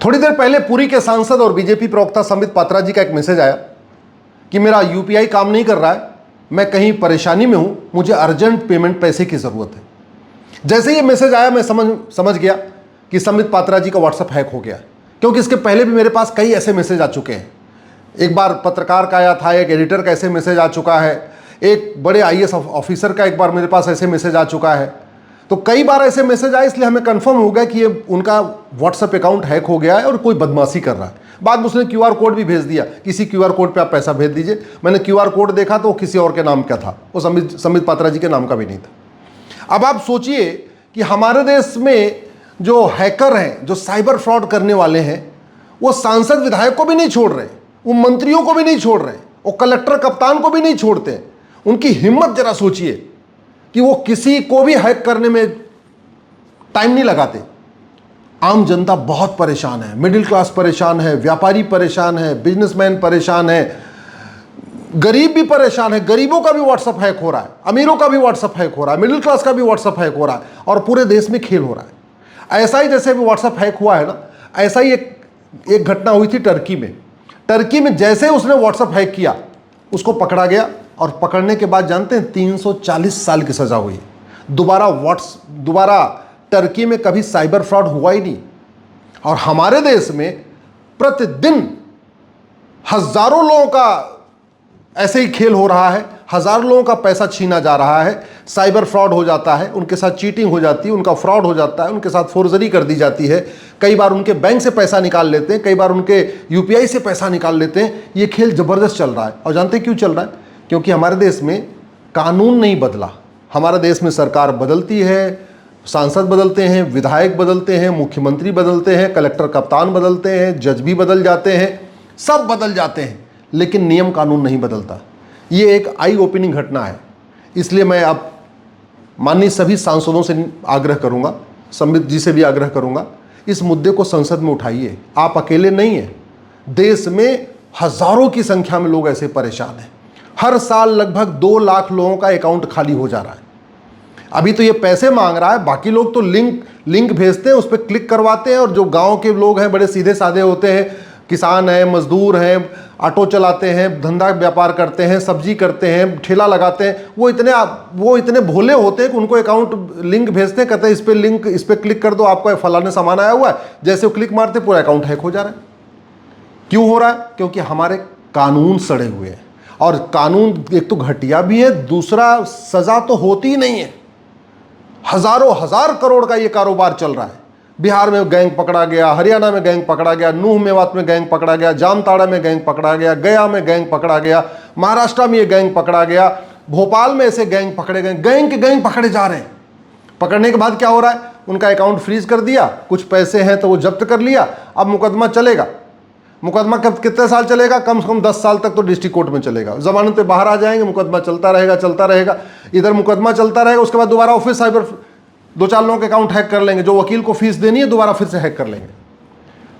थोड़ी देर पहले पुरी के सांसद और बीजेपी प्रवक्ता संबित पात्रा जी का एक मैसेज आया कि मेरा यूपीआई काम नहीं कर रहा है, मैं कहीं परेशानी में हूं, मुझे अर्जेंट पेमेंट पैसे की ज़रूरत है। जैसे ये मैसेज आया मैं समझ गया कि संबित पात्रा जी का व्हाट्सएप हैक हो गया, क्योंकि इसके पहले भी मेरे पास कई ऐसे मैसेज आ चुके हैं। एक बार पत्रकार का आया था, एक एडिटर का ऐसे मैसेज आ चुका है, एक बड़े आईएएस ऑफिसर का एक बार मेरे पास ऐसे मैसेज आ चुका है। तो कई बार ऐसे मैसेज आए, इसलिए हमें कंफर्म हो गया कि ये उनका व्हाट्सएप अकाउंट हैक हो गया है और कोई बदमाशी कर रहा है। बाद में उसने क्यूआर कोड भी भेज दिया, किसी क्यूआर कोड पे आप पैसा भेज दीजिए। मैंने क्यूआर कोड देखा तो वो किसी और के नाम का था, वो संबित पात्रा जी के नाम का भी नहीं था। अब आप सोचिए कि हमारे देश में जो हैकर हैं, जो साइबर फ्रॉड करने वाले हैं, वो सांसद विधायक को भी नहीं छोड़ रहे, वो मंत्रियों को भी नहीं छोड़ रहे, वो कलेक्टर कप्तान को भी नहीं छोड़ते। उनकी हिम्मत जरा सोचिए कि वो किसी को भी हैक करने में टाइम नहीं लगाते। आम जनता बहुत परेशान है, मिडिल क्लास परेशान है, व्यापारी परेशान है, बिजनेसमैन परेशान है, गरीब भी परेशान है। गरीबों का भी व्हाट्सएप हैक हो रहा है, अमीरों का भी व्हाट्सएप हैक हो रहा है, मिडिल क्लास का भी व्हाट्सएप हैक हो रहा है, और पूरे देश में खेल हो रहा है। ऐसा ही जैसे भी व्हाट्सएप हैक हुआ है ना, ऐसा ही एक घटना हुई थी टर्की में। टर्की में जैसे उसने व्हाट्सएप हैक किया, उसको पकड़ा गया, और पकड़ने के बाद जानते हैं 340 साल की सजा हुई। दोबारा टर्की में कभी साइबर फ्रॉड हुआ ही नहीं। और हमारे देश में प्रतिदिन हजारों लोगों का ऐसे ही खेल हो रहा है, हजारों लोगों का पैसा छीना जा रहा है, साइबर फ्रॉड हो जाता है, उनके साथ चीटिंग हो जाती है, उनका फ्रॉड हो जाता है, उनके साथ फोर्जरी कर दी जाती है। कई बार उनके बैंक से पैसा निकाल लेते हैं, कई बार उनके यूपीआई से पैसा निकाल लेते हैं। ये खेल ज़बरदस्त चल रहा है। और जानते हैं क्यों चल रहा है? क्योंकि हमारे देश में कानून नहीं बदला। हमारे देश में सरकार बदलती है, सांसद बदलते हैं, विधायक बदलते हैं, मुख्यमंत्री बदलते हैं, कलेक्टर कप्तान बदलते हैं, जज भी बदल जाते हैं, सब बदल जाते हैं, लेकिन नियम कानून नहीं बदलता। ये एक आई ओपनिंग घटना है। इसलिए मैं अब माननीय सभी सांसदों से आग्रह करूंगा, संबित जी से भी आग्रह करूंगा, इस मुद्दे को संसद में उठाइए। आप अकेले नहीं हैं, देश में हजारों की संख्या में लोग ऐसे परेशान हैं। हर साल लगभग 2 लाख लोगों का अकाउंट खाली हो जा रहा है। अभी तो ये पैसे मांग रहा है, बाकी लोग तो लिंक भेजते हैं, उस पर क्लिक करवाते हैं, और जो गांव के लोग हैं, बड़े सीधे साधे होते हैं, किसान हैं, मजदूर हैं, ऑटो चलाते हैं, धंधा व्यापार करते हैं, सब्जी करते हैं, ठेला लगाते हैं, वो इतने भोले होते हैं कि उनको अकाउंट लिंक भेजते हैं, कहते हैं इस पर क्लिक कर दो, आपका फलाने सामान आया हुआ है। जैसे वो क्लिक मारते पूरा अकाउंट हैक हो जा रहा है। क्यों हो रहा है? क्योंकि हमारे कानून सड़े हुए हैं, और कानून एक तो घटिया भी है, दूसरा सजा तो होती ही नहीं है। हजारों हजार करोड़ का ये कारोबार चल रहा है। बिहार में गैंग पकड़ा गया, हरियाणा में गैंग पकड़ा गया, नूह मेवात में गैंग पकड़ा गया, जामताड़ा में गैंग पकड़ा गया, गया में गैंग पकड़ा गया, महाराष्ट्र में ये गैंग पकड़ा गया, भोपाल में ऐसे गैंग पकड़े गए। गैंग के गैंग पकड़े जा रहे हैं। पकड़ने के बाद क्या हो रहा है? उनका अकाउंट फ्रीज कर दिया, कुछ पैसे हैं तो वो जब्त कर लिया। अब मुकदमा चलेगा। मुकदमा कितने साल चलेगा? कम से कम 10 साल तक तो डिस्ट्रिक्ट कोर्ट में चलेगा। जमानत पे बाहर आ जाएंगे, मुकदमा चलता रहेगा। इधर मुकदमा चलता रहेगा, उसके बाद दोबारा ऑफिस साइबर 2-4 लोगों के अकाउंट हैक कर लेंगे, जो वकील को फीस देनी है दोबारा फिर से हैक कर लेंगे।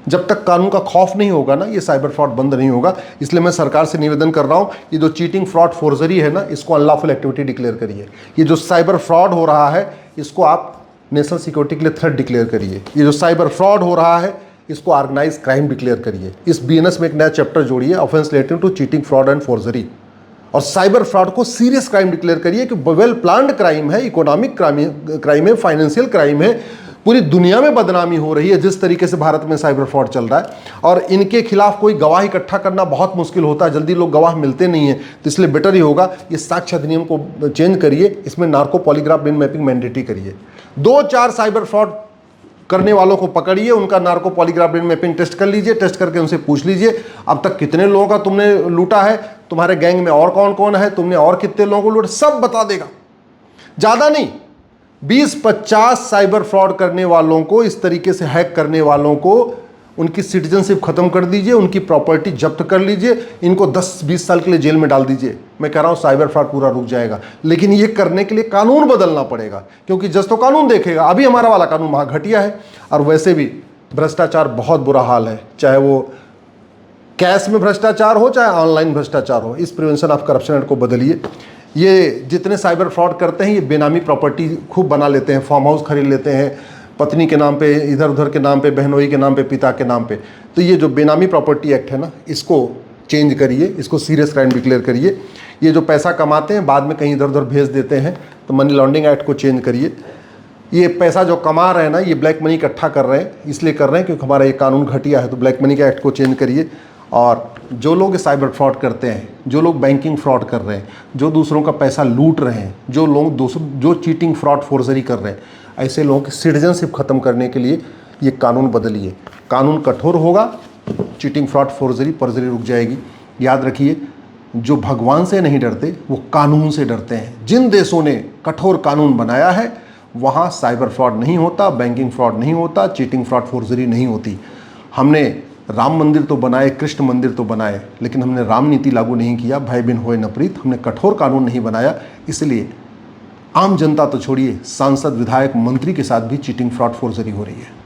जब तक कानून का खौफ नहीं होगा ना, ये साइबर फ्रॉड बंद नहीं होगा। इसलिए मैं सरकार से निवेदन कर रहा हूँ, ये जो चीटिंग, फ्रॉड, फोर्जरी है ना, इसको अनलॉफुल एक्टिविटी डिक्लेयर करिए। ये जो साइबर फ्रॉड हो रहा है, इसको आप नेशनल सिक्योरिटी के लिए थ्रेट डिक्लेयर करिए। ये जो साइबर फ्रॉड हो रहा है, इसको ऑर्गेनाइज क्राइम डिक्लेयर करिए। इस बीएनएस में एक नया चैप्टर जोड़िए, offence relating to cheating, fraud and forgery. और साइबर फ्रॉड को सीरियस क्राइम डिक्लेयर करिए कि वेल प्लान्ड क्राइम है, इकोनॉमिक क्राइम है, फाइनेंशियल क्राइम है। पूरी दुनिया में बदनामी हो रही है जिस तरीके से भारत में साइबर फ्रॉड चल रहा है, और इनके खिलाफ कोई गवाह इकट्ठा करना बहुत मुश्किल होता है, जल्दी लोग गवाह मिलते नहीं है। तो इसलिए बेटर ही होगा ये साक्ष्य अधिनियम को चेंज करिए, इसमें narco polygraph brain mapping mandatory करिए। 2-4 साइबर फ्रॉड करने वालों को पकड़िए, उनका narco polygraph brain mapping test कर लीजिए, टेस्ट करके उनसे पूछ लीजिए अब तक कितने लोगों का तुमने लूटा है, तुम्हारे गैंग में और कौन कौन है, तुमने और कितने लोगों को लूटा, सब बता देगा। ज़्यादा नहीं, 20-50 साइबर फ्रॉड करने वालों को, इस तरीके से हैक करने वालों को, उनकी सिटीजनशिप खत्म कर दीजिए, उनकी प्रॉपर्टी जब्त कर लीजिए, इनको 10-20 साल के लिए जेल में डाल दीजिए। मैं कह रहा हूँ साइबर फ्रॉड पूरा रुक जाएगा। लेकिन ये करने के लिए कानून बदलना पड़ेगा, क्योंकि जज तो कानून देखेगा। अभी हमारा वाला कानून वहाँ घटिया है, और वैसे भी भ्रष्टाचार बहुत बुरा हाल है, चाहे वो कैश में भ्रष्टाचार हो, चाहे ऑनलाइन भ्रष्टाचार हो। इस प्रिवेंशन ऑफ करप्शन एक्ट को बदलिए। ये जितने साइबर फ्रॉड करते हैं, ये बेनामी प्रॉपर्टी खूब बना लेते हैं, फार्म हाउस खरीद लेते हैं, पत्नी के नाम पे, इधर उधर के नाम पे, बहनोई के नाम पे, पिता के नाम पे। तो ये जो बेनामी प्रॉपर्टी एक्ट है ना, इसको चेंज करिए, इसको सीरियस क्राइम डिक्लेयर करिए। ये जो पैसा कमाते हैं बाद में कहीं इधर उधर भेज देते हैं, तो मनी लॉन्ड्रिंग एक्ट को चेंज करिए। ये पैसा जो कमा रहे हैं ना, ये ब्लैक मनी इकट्ठा कर रहे हैं, इसलिए कर रहे हैं क्योंकि हमारा ये कानून घटिया है, तो ब्लैक मनी के एक्ट को चेंज करिए। और जो लोग साइबर फ्रॉड करते हैं, जो लोग बैंकिंग फ्रॉड कर रहे हैं, जो दूसरों का पैसा लूट रहे हैं, जो लोग जो चीटिंग फ्रॉड फोर्जरी कर रहे हैं, ऐसे लोगों की सिटीजनशिप खत्म करने के लिए ये कानून बदलिए। कानून कठोर होगा, चीटिंग फ्रॉड फोर्जरी परजरी रुक जाएगी। याद रखिए, जो भगवान से नहीं डरते वो कानून से डरते हैं। जिन देशों ने कठोर कानून बनाया है वहाँ साइबर फ्रॉड नहीं होता, बैंकिंग फ्रॉड नहीं होता, चीटिंग फ्रॉड फोर्जरी नहीं होती। हमने राम मंदिर तो बनाए, कृष्ण मंदिर तो बनाए, लेकिन हमने राम नीति लागू नहीं किया, भय बिन होए न प्रीत। हमने कठोर कानून नहीं बनाया, इसलिए आम जनता तो छोड़िए, सांसद, विधायक, मंत्री के साथ भी चीटिंग फ्रॉड फोर्जरी हो रही है।